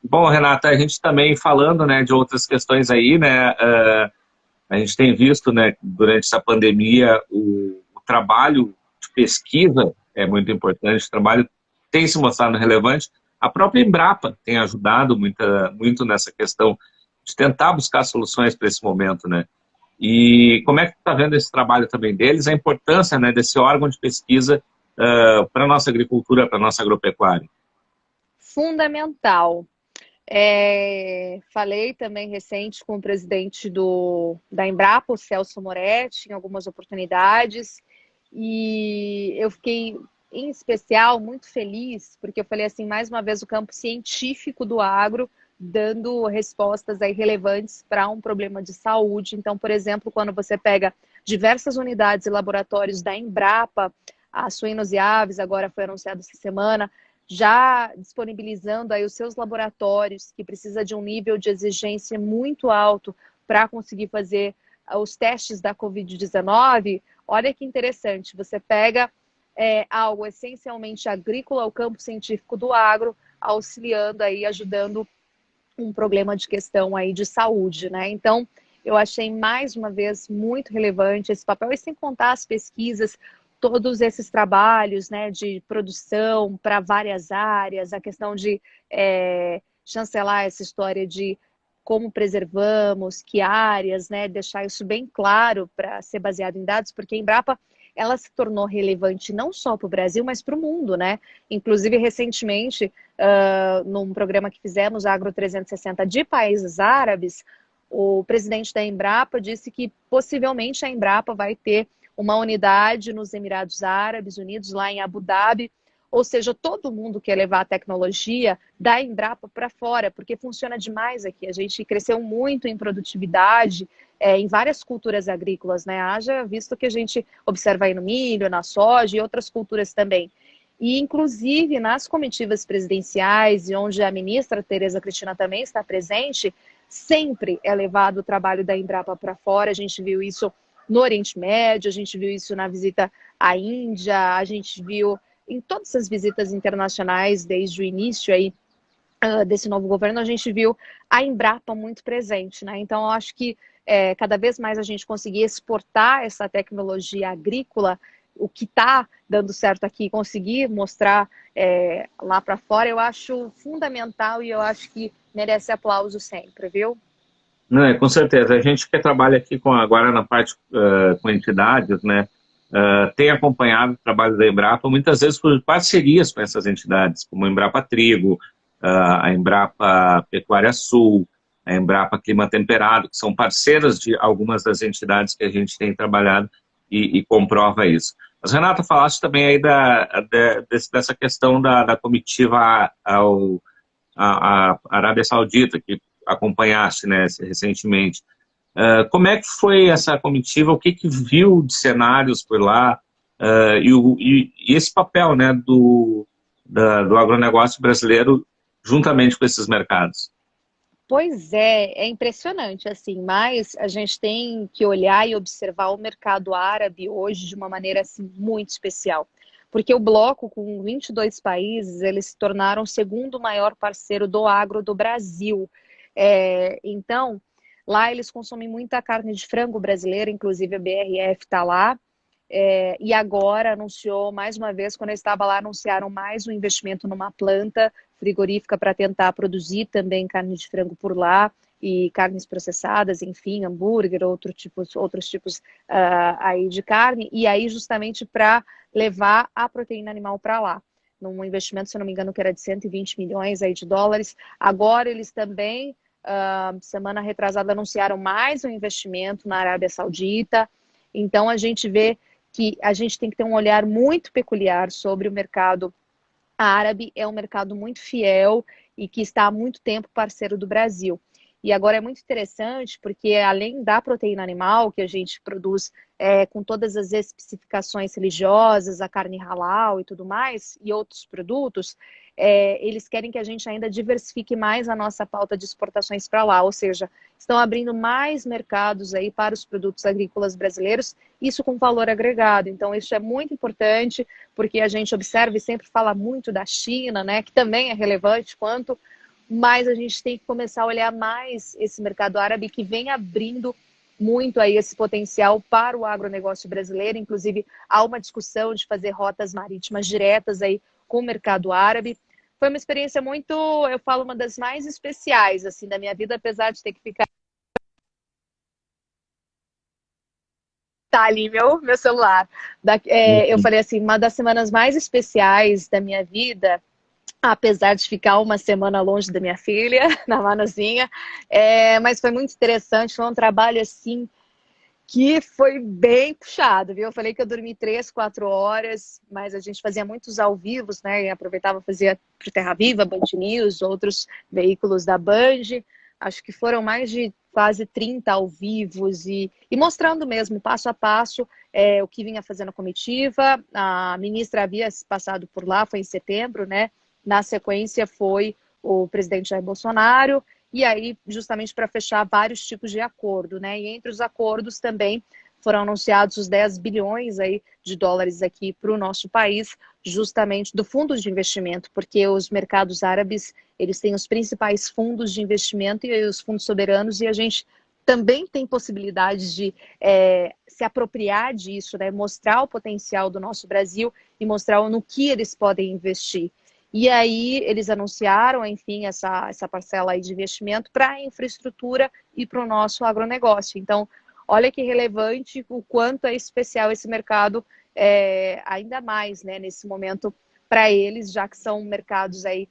Bom, Renata, a gente também falando, né, de outras questões aí, né, a gente tem visto, né, durante essa pandemia, o trabalho de pesquisa é muito importante, o trabalho tem se mostrado relevante. A própria Embrapa tem ajudado muito nessa questão de tentar buscar soluções para esse momento, né? E como é que está vendo esse trabalho também deles, a importância, né, desse órgão de pesquisa para a nossa agricultura, para a nossa agropecuária? Fundamental. Falei também recente com o presidente da Embrapa, o Celso Moretti, em algumas oportunidades, e eu fiquei, em especial, muito feliz, porque eu falei assim, mais uma vez, o campo científico do agro dando respostas aí relevantes para um problema de saúde. Então, por exemplo, quando você pega diversas unidades e laboratórios da Embrapa, a Suínos e Aves, agora foi anunciado essa semana, já disponibilizando aí os seus laboratórios, que precisa de um nível de exigência muito alto para conseguir fazer os testes da Covid-19, olha que interessante, você pega algo essencialmente agrícola, o campo científico do agro, auxiliando aí, ajudando um problema de questão aí de saúde, né? Então, eu achei mais uma vez muito relevante esse papel, e sem contar as pesquisas, todos esses trabalhos, né, de produção para várias áreas, a questão de chancelar essa história de como preservamos, que áreas, né, deixar isso bem claro para ser baseado em dados, porque a Embrapa ela se tornou relevante não só para o Brasil, mas para o mundo, né? Inclusive, recentemente, num programa que fizemos, Agro 360, de países árabes, o presidente da Embrapa disse que possivelmente a Embrapa vai ter uma unidade nos Emirados Árabes Unidos, lá em Abu Dhabi, ou seja, todo mundo quer levar a tecnologia da Embrapa para fora, porque funciona demais aqui. A gente cresceu muito em produtividade, em várias culturas agrícolas, né? Haja visto que a gente observa aí no milho, na soja e outras culturas também. E, inclusive, nas comitivas presidenciais, e onde a ministra Tereza Cristina também está presente, sempre é levado o trabalho da Embrapa para fora. A gente viu isso no Oriente Médio, a gente viu isso na visita à Índia, a gente viu em todas as visitas internacionais desde o início aí desse novo governo, a gente viu a Embrapa muito presente, né? Então, eu acho que cada vez mais a gente conseguir exportar essa tecnologia agrícola, o que está dando certo aqui, conseguir mostrar lá para fora, eu acho fundamental e eu acho que merece aplauso sempre, viu? Não, com certeza. A gente que trabalha aqui agora na parte com entidades, né, tem acompanhado o trabalho da Embrapa, muitas vezes por parcerias com essas entidades, como a Embrapa Trigo, a Embrapa Pecuária Sul, a Embrapa Clima Temperado, que são parceiras de algumas das entidades que a gente tem trabalhado e comprova isso. Mas, Renata, falaste também aí dessa questão da comitiva à Arábia Saudita, que acompanhaste, né, recentemente. Como é que foi essa comitiva? O que viu de cenários por lá? E esse papel, né, do agronegócio brasileiro juntamente com esses mercados? Pois é impressionante, assim, mas a gente tem que olhar e observar o mercado árabe hoje de uma maneira, assim, muito especial. Porque o bloco, com 22 países, eles se tornaram o segundo maior parceiro do agro do Brasil. Então, lá eles consomem muita carne de frango brasileira, inclusive a BRF está lá. E agora anunciou mais uma vez, quando eu estava lá, anunciaram mais um investimento numa planta frigorífica para tentar produzir também carne de frango por lá e carnes processadas, enfim, hambúrguer, outros tipos aí de carne, e aí justamente para levar a proteína animal para lá. Num investimento, se eu não me engano, que era de 120 milhões aí de dólares. Agora eles também, semana retrasada, anunciaram mais um investimento na Arábia Saudita. Então a gente vê que a gente tem que ter um olhar muito peculiar sobre o mercado árabe. É um mercado muito fiel e que está há muito tempo parceiro do Brasil. E agora é muito interessante porque, além da proteína animal que a gente produz com todas as especificações religiosas, a carne halal e tudo mais, e outros produtos, eles querem que a gente ainda diversifique mais a nossa pauta de exportações para lá, ou seja, estão abrindo mais mercados aí para os produtos agrícolas brasileiros, isso com valor agregado. Então, isso é muito importante, porque a gente observa e sempre fala muito da China, né, que também é relevante quanto, mas a gente tem que começar a olhar mais esse mercado árabe que vem abrindo muito aí esse potencial para o agronegócio brasileiro. Inclusive, há uma discussão de fazer rotas marítimas diretas aí com o mercado árabe. Foi uma experiência muito, eu falo, uma das mais especiais assim da minha vida, apesar de ter que ficar... Tá ali meu celular. Eu falei assim, uma das semanas mais especiais da minha vida, apesar de ficar uma semana longe da minha filha, na Manuzinha, mas foi muito interessante, foi um trabalho assim que foi bem puxado, viu? Eu falei que eu dormi 3, 4 horas, mas a gente fazia muitos ao vivos, né? E aproveitava e fazia pro Terra Viva, Band News, outros veículos da Band. Acho que foram mais de quase 30 ao vivos e mostrando mesmo, passo a passo, o que vinha fazendo a comitiva. A ministra havia passado por lá, foi em setembro, né? Na sequência foi o presidente Jair Bolsonaro e aí justamente para fechar vários tipos de acordo, né? E entre os acordos também foram anunciados os 10 bilhões aí de dólares aqui para o nosso país, justamente do fundo de investimento, porque os mercados árabes, eles têm os principais fundos de investimento e os fundos soberanos, e a gente também tem possibilidade de se apropriar disso, né? Mostrar o potencial do nosso Brasil e mostrar no que eles podem investir. E aí eles anunciaram, enfim, essa parcela aí de investimento para a infraestrutura e para o nosso agronegócio. Então, olha que relevante o quanto é especial esse mercado, ainda mais, né, nesse momento para eles, já que são mercados aí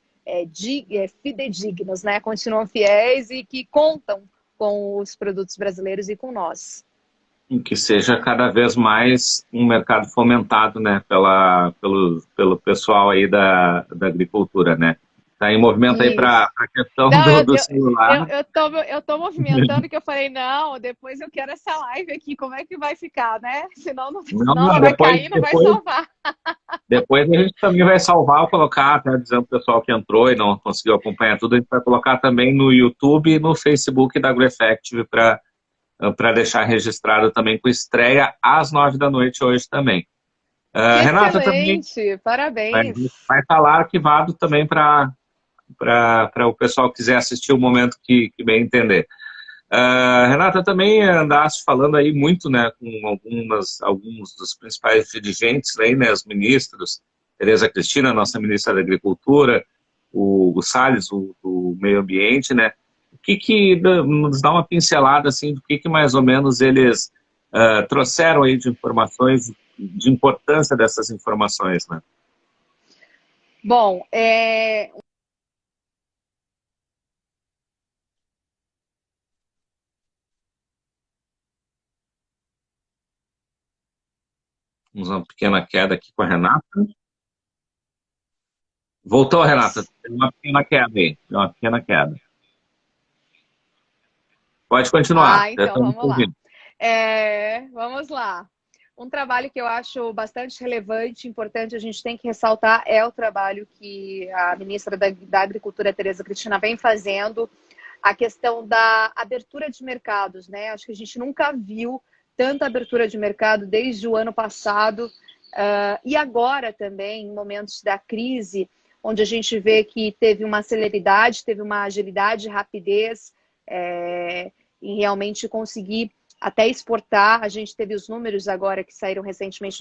fidedignos, né? Continuam fiéis e que contam com os produtos brasileiros e com nós. Que seja cada vez mais um mercado fomentado, né, pelo pessoal aí da agricultura, né? Está em movimento aí para Isso. a questão Não, do celular. eu tô movimentando que eu falei, não, depois eu quero essa live aqui, como é que vai ficar, né? Não, Senão não, ela vai cair, não vai salvar. depois a gente também vai salvar ou colocar, até dizendo pro pessoal que entrou e não conseguiu acompanhar tudo, a gente vai colocar também no YouTube e no Facebook da AgroEffective para deixar registrado também com estreia às 9 da noite hoje também. Que Renata também excelente, vai, parabéns. vai estar lá arquivado também para o pessoal que quiser assistir o momento que bem entender. Renata, também andaste falando aí muito, né, com alguns dos principais dirigentes aí, né, os ministros, Tereza Cristina, nossa ministra da Agricultura, o Salles, do Meio Ambiente, né, nos dá uma pincelada, assim, do que mais ou menos eles trouxeram aí de informações, de importância dessas informações, né? Bom, Vamos uma pequena queda aqui com a Renata. Voltou, Renata. Tem uma pequena queda aí. Tem uma pequena queda. Pode continuar. Já então estamos vamos lá. ouvindo. Vamos lá. Um trabalho que eu acho bastante relevante, importante, a gente tem que ressaltar, é o trabalho que a ministra da Agricultura, Tereza Cristina, vem fazendo, a questão da abertura de mercados, né? Acho que a gente nunca viu tanta abertura de mercado desde o ano passado, e agora também, em momentos da crise, onde a gente vê que teve uma celeridade, teve uma agilidade, rapidez, em realmente conseguir até exportar. A gente teve os números agora que saíram recentemente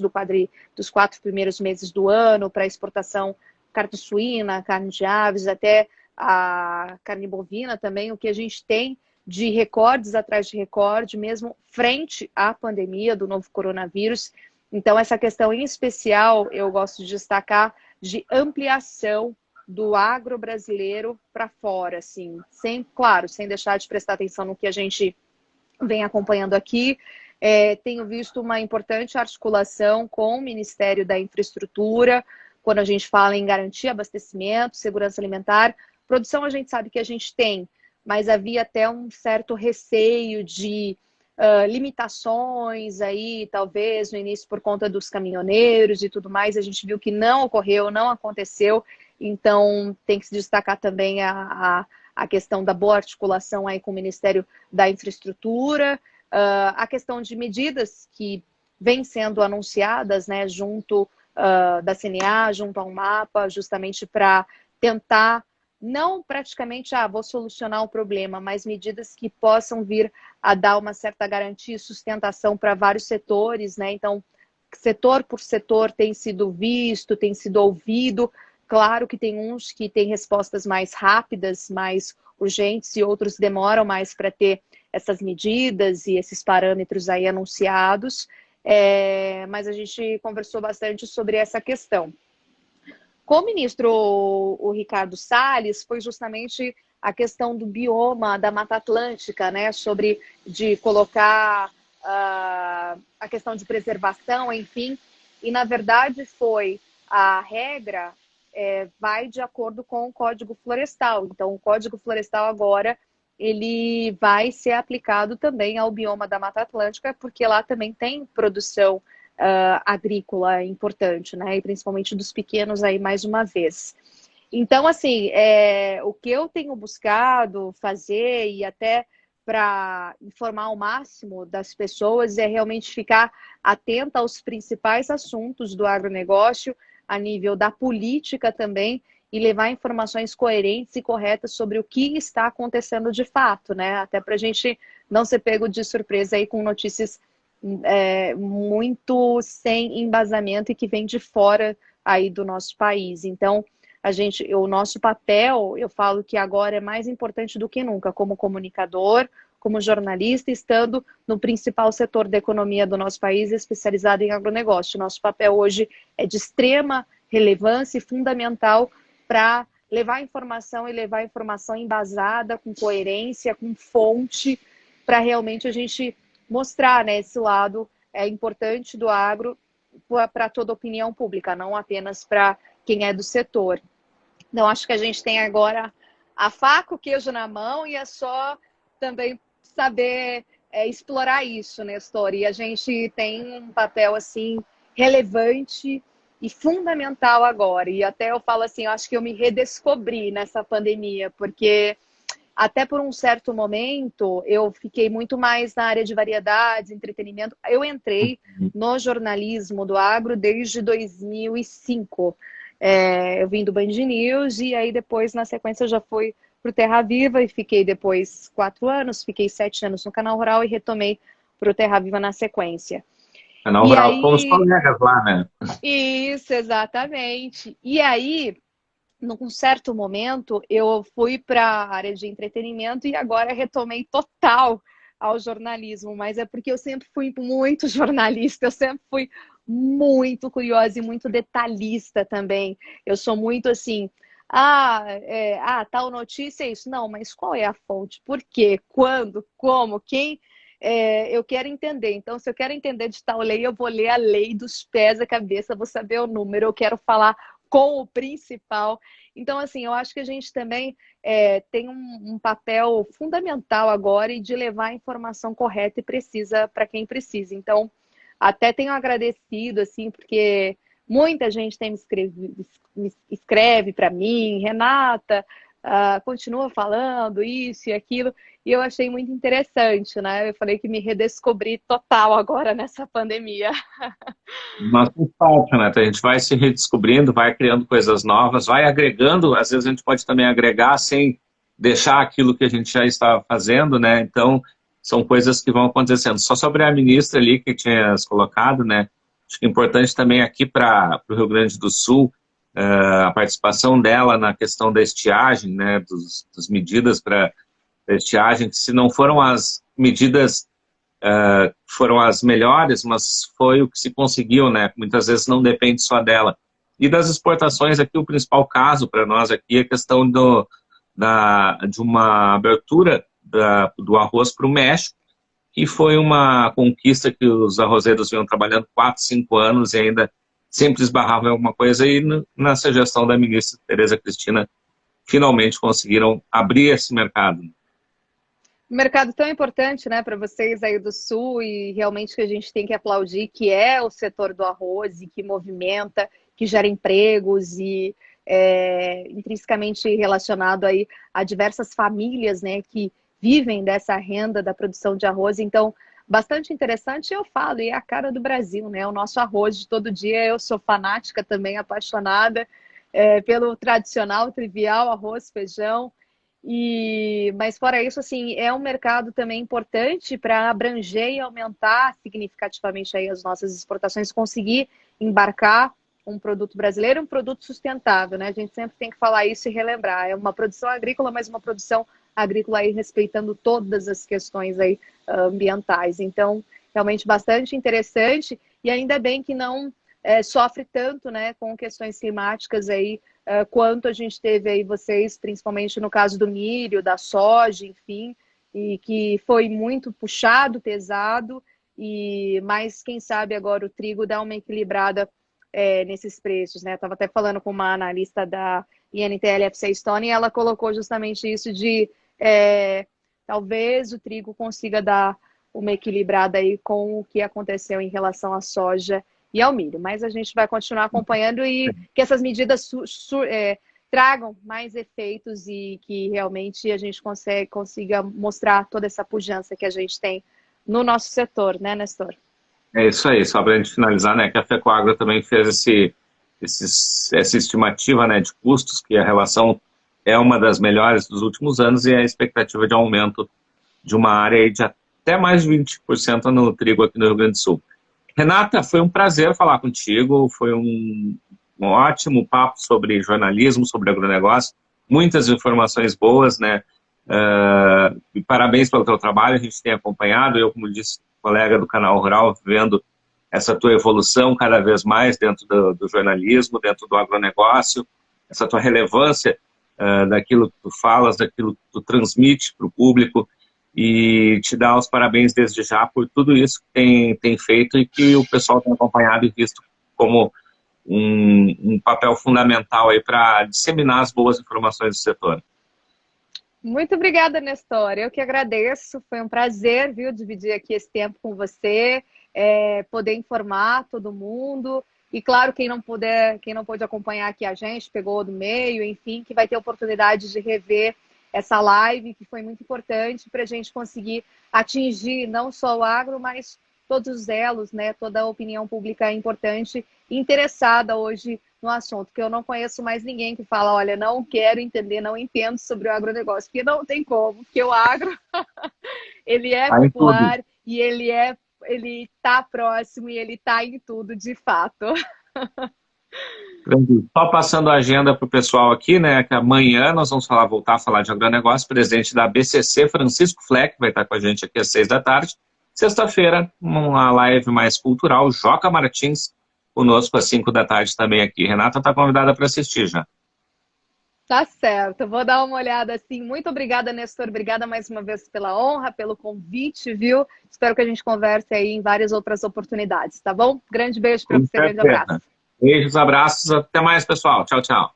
dos 4 primeiros meses do ano para exportação, carne suína, carne de aves, até a carne bovina também, o que a gente tem de recordes atrás de recorde, mesmo frente à pandemia do novo coronavírus. Então, essa questão em especial, eu gosto de destacar, de ampliação do agro brasileiro para fora, assim, claro, sem deixar de prestar atenção no que a gente vem acompanhando aqui. Tenho visto uma importante articulação com o Ministério da Infraestrutura, quando a gente fala em garantir abastecimento, segurança alimentar. Produção a gente sabe que a gente tem, mas havia até um certo receio de limitações aí, talvez no início por conta dos caminhoneiros e tudo mais. A gente viu que não ocorreu, não aconteceu. Então tem que se destacar também a questão da boa articulação aí com o Ministério da Infraestrutura, a questão de medidas que vêm sendo anunciadas, né, junto da CNA, junto ao MAPA, justamente para tentar, não praticamente, vou solucionar o problema, mas medidas que possam vir a dar uma certa garantia e sustentação para vários setores, né? Então, setor por setor tem sido visto, tem sido ouvido. Claro que tem uns que têm respostas mais rápidas, mais urgentes, e outros demoram mais para ter essas medidas e esses parâmetros aí anunciados. Mas a gente conversou bastante sobre essa questão. Com o ministro o Ricardo Salles, foi justamente a questão do bioma da Mata Atlântica, né? De colocar a questão de preservação, enfim. E, na verdade, a regra vai de acordo com o Código Florestal. Então, o Código Florestal agora ele vai ser aplicado também ao bioma da Mata Atlântica, porque lá também tem produção agrícola importante, né? E principalmente dos pequenos aí mais uma vez. Então, assim, o que eu tenho buscado fazer e até para informar o máximo das pessoas é realmente ficar atenta aos principais assuntos do agronegócio, a nível da política também, e levar informações coerentes e corretas sobre o que está acontecendo de fato, né? Até para a gente não ser pego de surpresa aí com notícias muito sem embasamento e que vem de fora aí do nosso país. Então, o nosso papel, eu falo que agora é mais importante do que nunca, como comunicador, como jornalista, estando no principal setor da economia do nosso país, especializado em agronegócio. Nosso papel hoje é de extrema relevância e fundamental para levar informação embasada, com coerência, com fonte, para realmente a gente mostrar, né, esse lado importante do agro para toda a opinião pública, não apenas para quem é do setor. Então, acho que a gente tem agora a faca, o queijo na mão e é só também saber explorar isso, Nestor. E a gente tem um papel, assim, relevante e fundamental agora. E até eu falo assim, eu acho que eu me redescobri nessa pandemia, porque até por um certo momento eu fiquei muito mais na área de variedades, entretenimento. Eu entrei no jornalismo do agro desde 2005. Eu vim do Band News e aí depois, na sequência, já fui para o Terra Viva e fiquei depois 4 anos, fiquei 7 anos no Canal Rural e retomei para o Terra Viva na sequência. Canal E Rural, fomos aí, colegas lá, né? isso, exatamente. E aí, num certo momento, eu fui para a área de entretenimento e agora retomei total ao jornalismo, mas é porque eu sempre fui muito jornalista, eu sempre fui muito curiosa e muito detalhista também. Eu sou muito assim, tal notícia é isso. Não, mas qual é a fonte? Por quê? Quando? Como? Quem? Eu quero entender. Então, se eu quero entender de tal lei, eu vou ler a lei dos pés à cabeça, vou saber o número, eu quero falar com o principal. Então, assim, eu acho que a gente também tem um papel fundamental agora e de levar a informação correta e precisa para quem precisa. Então, até tenho agradecido, assim, porque muita gente me escreve para mim, Renata, continua falando isso e aquilo, e eu achei muito interessante, né? Eu falei que me redescobri total agora nessa pandemia. Mas faz parte, né? A gente vai se redescobrindo, vai criando coisas novas, vai agregando. Às vezes a gente pode também agregar sem deixar aquilo que a gente já estava fazendo, né? Então, são coisas que vão acontecendo. Só sobre a ministra ali que tinhas colocado, né? Acho que é importante também aqui para o Rio Grande do Sul, a participação dela na questão da estiagem, né? Das medidas para estiagem, que se não foram as medidas foram as melhores, mas foi o que se conseguiu, né? Muitas vezes não depende só dela. E das exportações, aqui o principal caso para nós aqui é a questão de uma abertura do arroz para o México, que foi uma conquista que os arrozeiros vinham trabalhando 4, 5 anos e ainda sempre esbarravam em alguma coisa, e nessa gestão da ministra Tereza Cristina, finalmente conseguiram abrir esse mercado. Um mercado tão importante, né, para vocês aí do Sul e realmente que a gente tem que aplaudir, que é o setor do arroz e que movimenta, que gera empregos e intrinsecamente relacionado aí a diversas famílias, né, que vivem dessa renda da produção de arroz. Então, bastante interessante, eu falo, e é a cara do Brasil, né, o nosso arroz de todo dia. Eu sou fanática também, apaixonada pelo tradicional, trivial arroz, feijão. Mas fora isso, assim, é um mercado também importante para abranger e aumentar significativamente aí as nossas exportações, conseguir embarcar um produto brasileiro, um produto sustentável, né? A gente sempre tem que falar isso e relembrar. É uma produção agrícola, mas uma produção agrícola aí respeitando todas as questões aí ambientais. Então, realmente bastante interessante e ainda bem que não sofre tanto, né, com questões climáticas aí quanto a gente teve aí vocês, principalmente no caso do milho, da soja, enfim, e que foi muito puxado, pesado, mas quem sabe agora o trigo dá uma equilibrada nesses preços, né? Eu estava até falando com uma analista da INTL FC Stone e ela colocou justamente isso de talvez o trigo consiga dar uma equilibrada aí com o que aconteceu em relação à soja e ao milho, mas a gente vai continuar acompanhando e que essas medidas tragam mais efeitos e que realmente a gente consiga mostrar toda essa pujança que a gente tem no nosso setor, né, Nestor? É isso aí, só para a gente finalizar, né, que a FECOAGRO também fez essa estimativa, né, de custos, que a relação é uma das melhores dos últimos anos e a expectativa de aumento de uma área aí de até mais de 20% no trigo aqui no Rio Grande do Sul. Renata, foi um prazer falar contigo, foi um ótimo papo sobre jornalismo, sobre agronegócio, muitas informações boas, né? E parabéns pelo teu trabalho, a gente tem acompanhado, eu, como disse, colega do Canal Rural, vendo essa tua evolução cada vez mais dentro do jornalismo, dentro do agronegócio, essa tua relevância daquilo que tu falas, daquilo que tu transmite para o público, e te dar os parabéns desde já por tudo isso que tem feito e que o pessoal tem acompanhado e visto como um papel fundamental aí para disseminar as boas informações do setor. Muito obrigada, Nestor. Eu que agradeço. Foi um prazer, viu, dividir aqui esse tempo com você, poder informar todo mundo. E claro, quem não pôde acompanhar aqui a gente, pegou do meio, enfim, que vai ter oportunidade de rever essa live, que foi muito importante para a gente conseguir atingir não só o agro, mas todos os elos, né? Toda a opinião pública importante e interessada hoje no assunto, que eu não conheço mais ninguém que fala, olha, não quero entender, não entendo sobre o agronegócio, porque não tem como, porque o agro, ele é popular e ele está próximo e ele está em tudo, de fato. Só passando a agenda para o pessoal aqui, né, que amanhã nós vamos voltar a falar de agronegócio, presidente da BCC, Francisco Fleck, vai estar com a gente aqui às 6 da tarde. Sexta-feira, uma live mais cultural, Joca Martins, conosco às 5 da tarde também aqui. Renata está convidada para assistir já. Tá certo, vou dar uma olhada assim. Muito obrigada, Nestor. Obrigada mais uma vez pela honra, pelo convite, viu? Espero que a gente converse aí em várias outras oportunidades, tá bom? Grande beijo para você, grande abraço. Beijos, abraços, até mais, pessoal. Tchau, tchau.